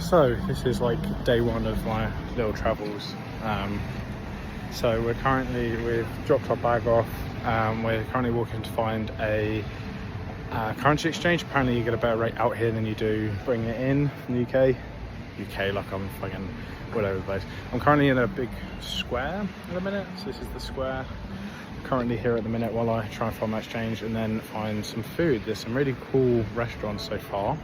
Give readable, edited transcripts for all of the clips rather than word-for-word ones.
So this is like day one of my little travels. So we've dropped our bag off. We're currently walking to find a currency exchange. Apparently you get a better rate out here than you do bringing it in from the UK, like I'm fucking all over the place. I'm currently in a big square at the minute, so this is the square. Currently here at the minute while I try and find my exchange and then find some food. There's some really cool restaurants so far.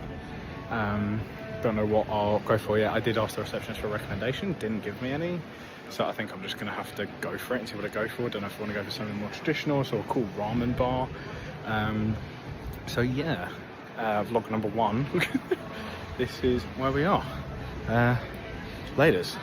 Don't know what I'll go for yet. I did ask the receptionist for a recommendation, didn't give me any, so I think I'm just gonna have to go for it and see what I go for. Don't know if I want to go for something more traditional, so a cool ramen bar. So yeah, vlog number one. This is where we are. Laters.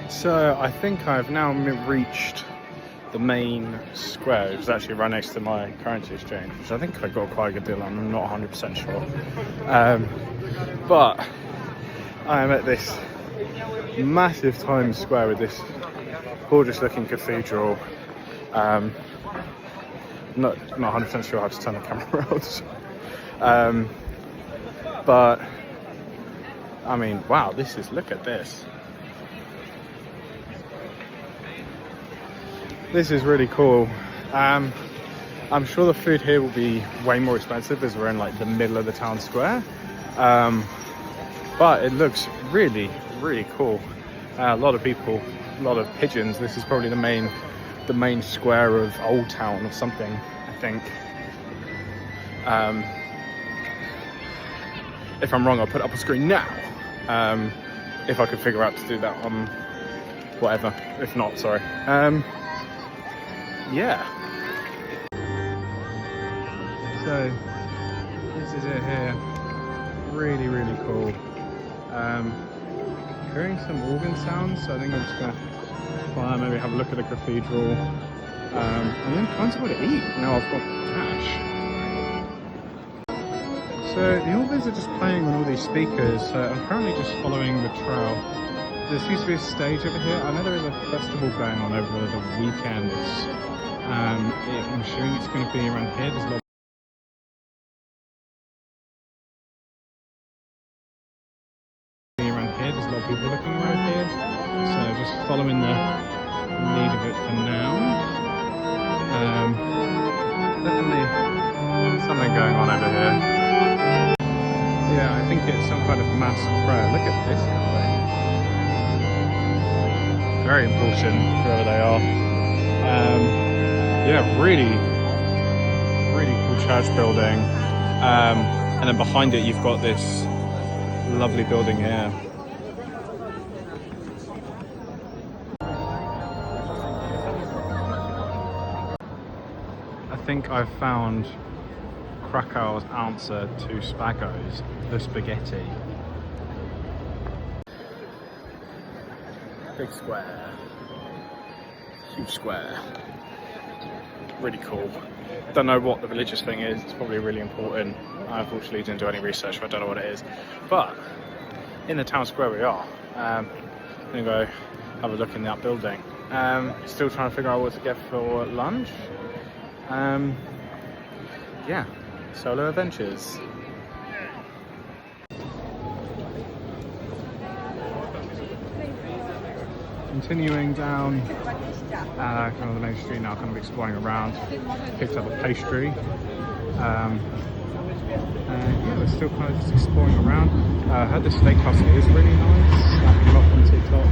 So I think I've now reached the main square. It was actually right next to my currency exchange, which I think I got quite a good deal on. I'm not 100% sure. But I am at this massive Times Square with this gorgeous looking cathedral. Not 100% sure how to turn the camera around. But I mean, wow, look at this. This is really cool. I'm sure the food here will be way more expensive as we're in like the middle of the town square. But it looks really, really cool. A lot of people, a lot of pigeons. This is probably the main square of Old Town or something, I think. If I'm wrong, I'll put it up on screen now. If I could figure out to do that on whatever. If not, sorry. Yeah. So this is it here. Really, really cool. Hearing some organ sounds, so I think I'm just gonna maybe have a look at the cathedral, and then find somewhere to eat. Now I've got cash. So the organs are just playing on all these speakers. So I'm currently just following the trail. There seems to be a stage over here. I know there is a festival going on over the weekend. I'm assuming it's going to be around here. There's a lot of people looking around here. So just following the lead of it for now. Definitely something going on over here. Yeah, I think it's some kind of mass prayer. Look at this guy. Very important, whoever they are. Yeah, really, really cool church building. And then behind it, you've got this lovely building here. I think I've found Krakow's answer to Spago's, the spaghetti. Big square. Huge square. Really cool. Don't know what the religious thing is. It's probably really important. I unfortunately didn't do any research, so I don't know what it is. But in the town square we are. I'm gonna go have a look in that building. Still trying to figure out what to get for lunch. Yeah, solo adventures. Continuing down kind of the main street now, kind of exploring around. Picked up a pastry. Yeah, we're still kind of just exploring around. I heard the steakhouse here is really nice. That came up on TikTok.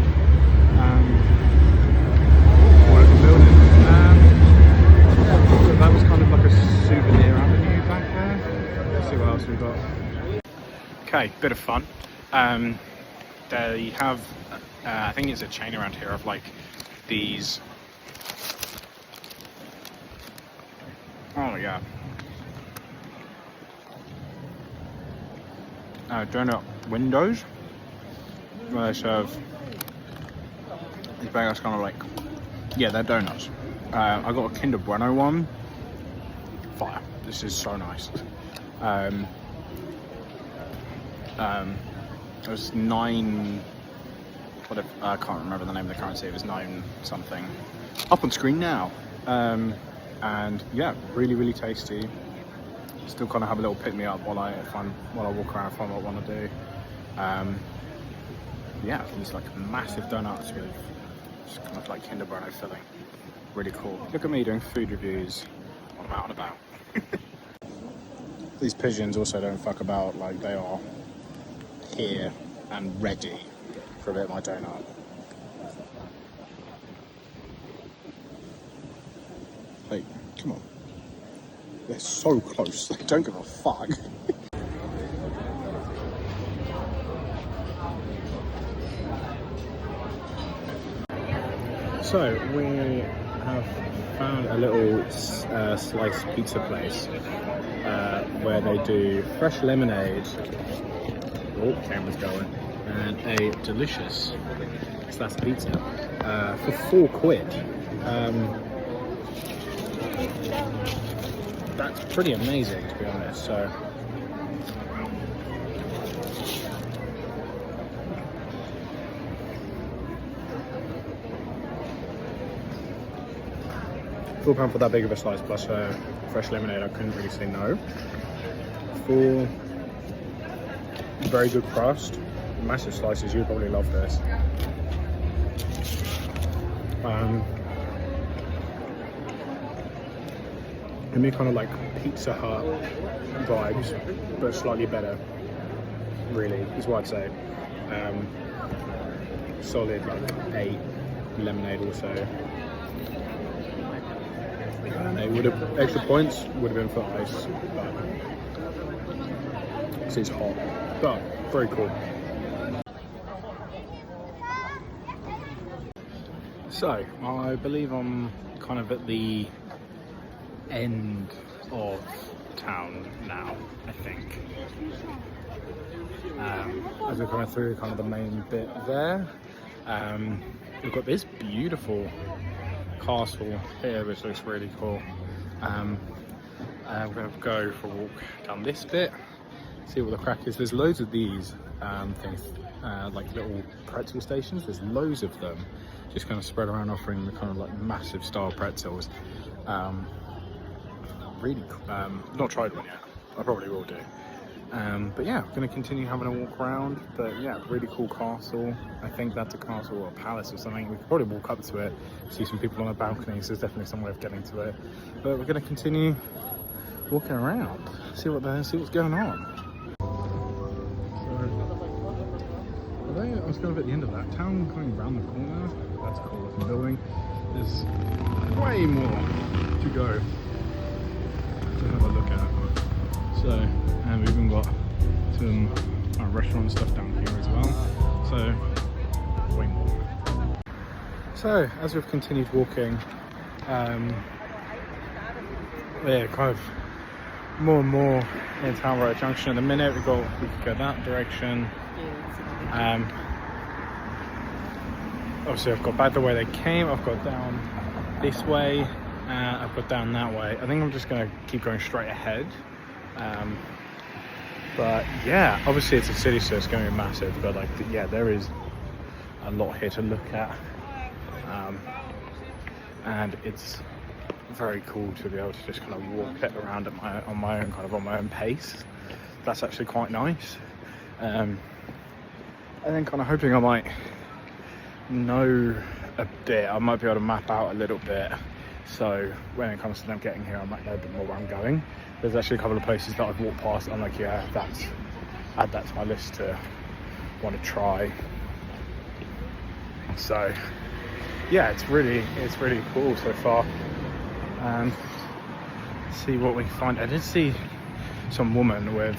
Wonderful building. So that was kind of like a souvenir avenue back there. Let's see what else we've got. Okay, bit of fun. They have, I think it's a chain around here of like these. Oh my god. Donut windows where they serve these bagels, kind of like, yeah, they're donuts. I got a Kinder Bueno one. Fire. This is so nice. It was 9, whatever, I can't remember the name of the currency, it was 9 something. up on screen now. And yeah, really tasty. Still kind of have a little pick me up while I walk around, find what I want to do. Yeah, these like massive donuts with just kind of like Kinder Bueno filling. Really cool. Look at me doing food reviews when I'm out and about. These pigeons also don't fuck about, like they are here and ready for a bit of my donut. Like, come on. They're so close, they don't give a fuck. So, we have found a little sliced pizza place where they do fresh lemonade, oh, camera's going, and a delicious slice of pizza for £4. That's pretty amazing, to be honest. So £4 for that big of a slice plus fresh lemonade, I couldn't really say no. For very good crust, massive slices, you'd probably love this. Give me kind of like Pizza Hut vibes, but slightly better, really, is what I'd say. Solid like 8, lemonade also. It would have, extra points would have been for ice, but because it's hot, but very cool. So, I believe I'm kind of at the end of town now, I think. As we're coming through kind of the main bit there, we've got this beautiful castle here which looks really cool. We're going to go for a walk down this bit, see what the crack is. There's loads of these things, like little pretzel stations. There's loads of them just kind of spread around, offering the kind of like massive style pretzels. Really cool. Not tried one yet, I probably will do. But yeah, I'm going to continue having a walk around. But yeah, really cool castle. I think that's a castle or a palace or something. We could probably walk up to it, see some people on the balconies. There's definitely some way of getting to it. But we're going to continue walking around, see what's going on. So, I was going to be at the end of that town, going around the corner. That's a cool looking building. There's way more to go to have a look at. So, and we've even got some restaurant stuff down here as well. So, way more. So, as we've continued walking, we're kind of more and more in Town Road Junction. At the minute, we could go that direction. Obviously, I've got back the way they came. I've got down this way. I've got down that way. I think I'm just going to keep going straight ahead. But yeah, obviously it's a city, so it's going to be massive. But like, yeah, there is a lot here to look at, and it's very cool to be able to just kind of walk it around at on my own pace. That's actually quite nice. And then kind of hoping I might know a bit. I might be able to map out a little bit. So when it comes to them getting here, I might know a bit more where I'm going. There's actually a couple of places that I've walked past. I'm like, yeah, add that to my list to want to try. So yeah, it's really cool so far. See what we can find. I did see some woman with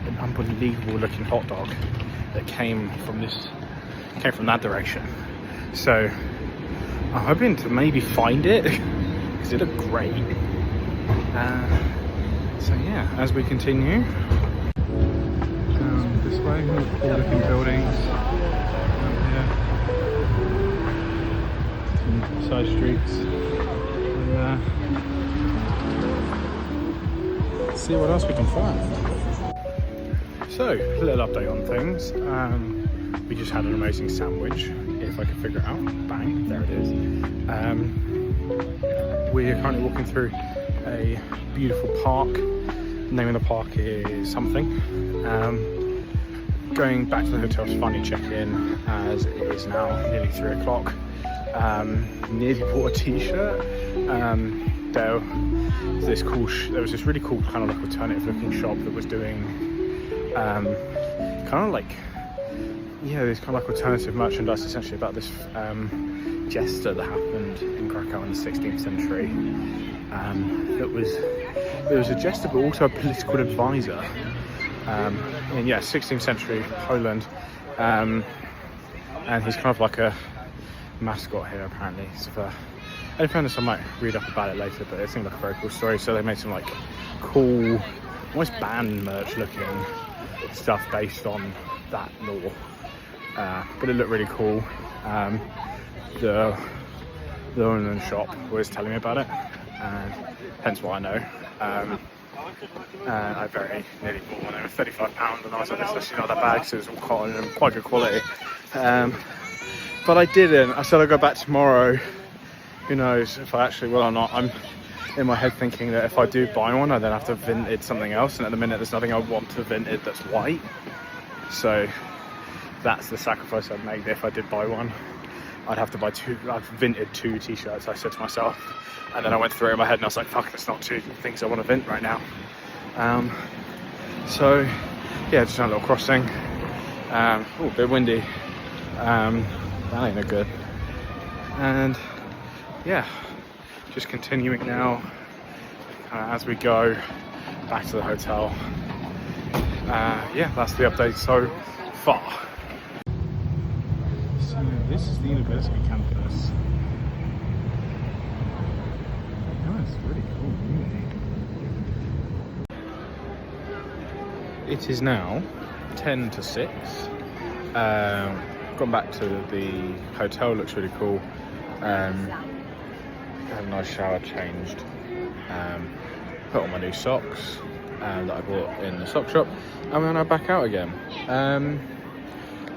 an unbelievable looking hot dog that came from that direction. So I'm hoping to maybe find it because it looked great. So yeah, as we continue this way, more cool looking buildings here, some side streets, and see what else we can find. So, a little update on things. We just had an amazing sandwich. It if I can figure it out. Bang, there it is. We are currently walking through a beautiful park. The name of the park is something. Going back to the hotel to finally check in, as it is now nearly 3 o'clock. Nearly bought a t-shirt. There was this really cool kind of like alternative looking shop that was doing kind of like, yeah, this kind of like alternative merchandise essentially about this jester that happened in Krakow in the 16th century. It was a jester but also a political advisor. And yeah, 16th century Poland. And he's kind of like a mascot here apparently. So in fairness, I might read up about it later, but it seemed like a very cool story. So they made some like cool, almost band merch looking stuff based on that lore. But it looked really cool. The owner of the shop was telling me about it, and hence why I know. I very nearly bought one. They were £35, and I was like, it's actually not that bad because it was all cotton and quite good quality. But I didn't. I said I'll go back tomorrow. Who knows if I actually will or not. I'm in my head thinking that if I do buy one, I then have to vintage something else, and at the minute there's nothing I want to vintage that's white. So that's the sacrifice I'd make if I did buy one. I'd have to buy I've vinted 2 t-shirts, I said to myself, and then I went through it in my head and I was like, fuck, that's not 2 things I want to vint right now. So yeah, just a little crossing. Oh, a bit windy. That ain't no good. And yeah, just continuing now as we go back to the hotel. Yeah, that's the update so far. So this is the university campus. Oh, it's really cool, really. It is now 10 to 6. Gone back to the hotel, looks really cool. Had a nice shower, changed, put on my new socks that I bought in the sock shop, and we're now back out again.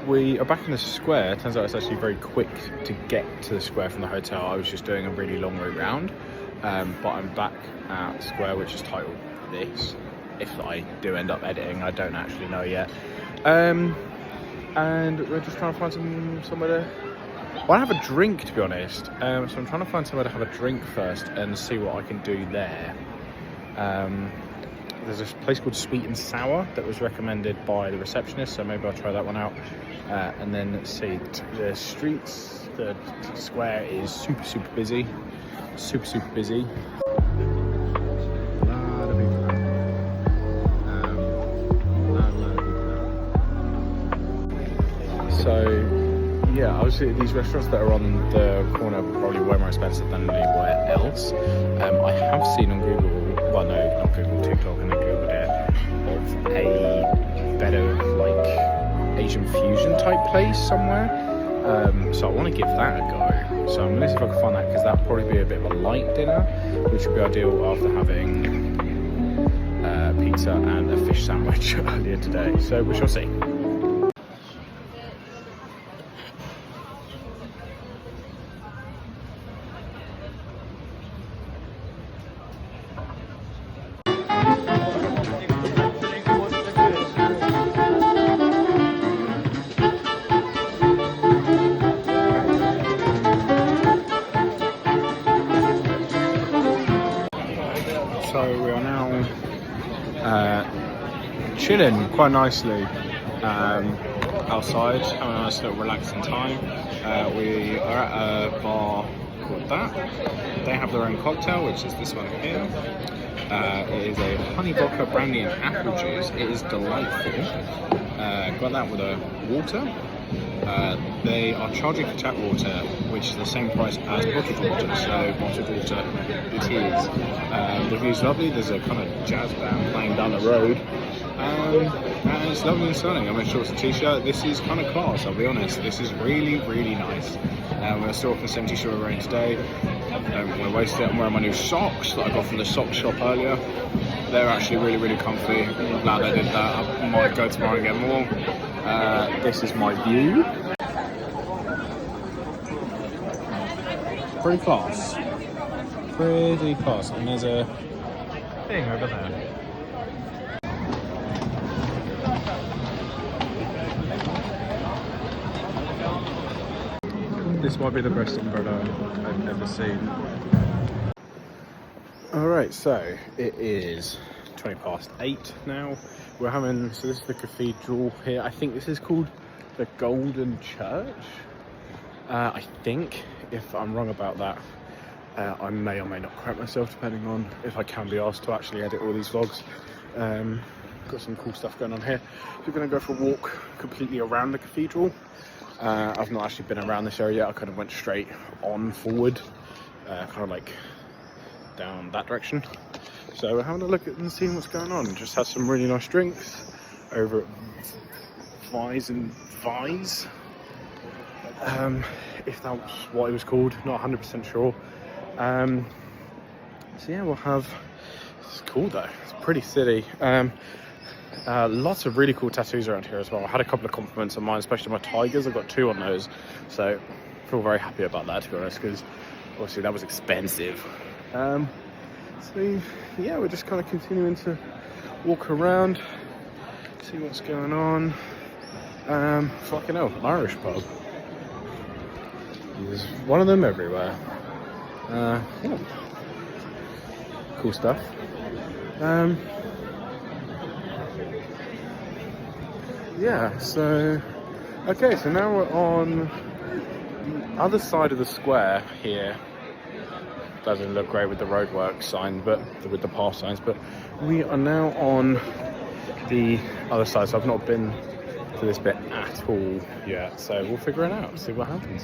We are back in the square. Turns out it's actually very quick to get to the square from the hotel. I was just doing a really long route round, but I'm back at the square, which is titled this. If I do end up editing, I don't actually know yet. And we're just trying to find somewhere to... Well, I have a drink, to be honest. So I'm trying to find somewhere to have a drink first and see what I can do there. There's a place called Sweet and Sour that was recommended by the receptionist, so maybe I'll try that one out. And then let's see, the streets, the square is super busy. Super busy. So yeah, obviously these restaurants that are on the corner are probably way more expensive than anywhere else. I have seen on Google, well no, not Google, TikTok, and then Googled it, of a better like Asian fusion type place somewhere. So I want to give that a go. So I'm gonna see if I can find that, because that'll probably be a bit of a light dinner, which would be ideal after having pizza and a fish sandwich earlier today. So we shall see. So we are now chilling quite nicely outside, having a nice little relaxing time. We are at a bar called That. They have their own cocktail, which is this one here. It is a honey vodka, brandy and apple juice. It is delightful. Got that with a water. They are charging for tap water, which is the same price as bottled water, so bottled water it is. The view's lovely. There's a kind of jazz band playing down the road, and it's lovely and sunny. I'm in shorts and t-shirt. This is kind of class, I'll be honest. This is really nice. We're still off the 70 short rain today. Don't want to waste it. I'm wearing my new socks that I got from the sock shop earlier. They're actually really comfy. I'm glad I did that. I might go tomorrow and get more. This is my view. pretty class. Pretty class. And there's a thing over there. This might be the best umbrella I've ever seen. Alright, so it is 8:20 now. We're having, so this is the cathedral here. I think this is called the Golden Church. I think, if I'm wrong about that, I may or may not correct myself depending on if I can be asked to actually edit all these vlogs. Got some cool stuff going on here. We're going to go for a walk completely around the cathedral. I've not actually been around this area yet. I kind of went straight on forward, kind of like down that direction. So we're having a look at and seeing what's going on. Just had some really nice drinks over at Vise and Vise. If that was what it was called, not 100% sure. So yeah, we'll have, it's cool though, it's a pretty city. Lots of really cool tattoos around here as well. I had a couple of compliments on mine, especially my tigers. I've got 2 on those, so I feel very happy about that, to be honest, because obviously that was expensive. So yeah, we're just kind of continuing to walk around, see what's going on. Fucking hell, Irish pub. There's one of them everywhere. Yeah. Cool stuff. Yeah, so okay, so now we're on the other side of the square here. Doesn't look great with the roadwork sign, but with the path signs, but we are now on the other side, so I've not been to this bit at all yet, so we'll figure it out, see what happens.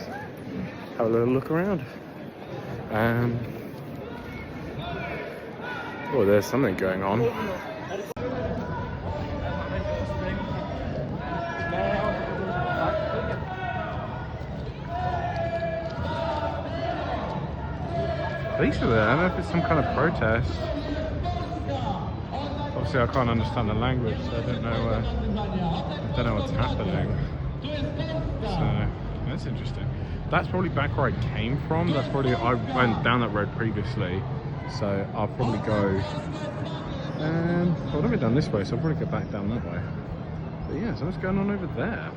Have a little look around. Oh, there's something going on. Police are there. I don't know if it's some kind of protest. Obviously, I can't understand the language, so I don't know what's happening. So that's interesting. That's probably back where I came from. That's probably, I went down that road previously, so I'll probably go. Well, I've never done this way, so I'll probably go back down that way. But yeah, so what's going on over there?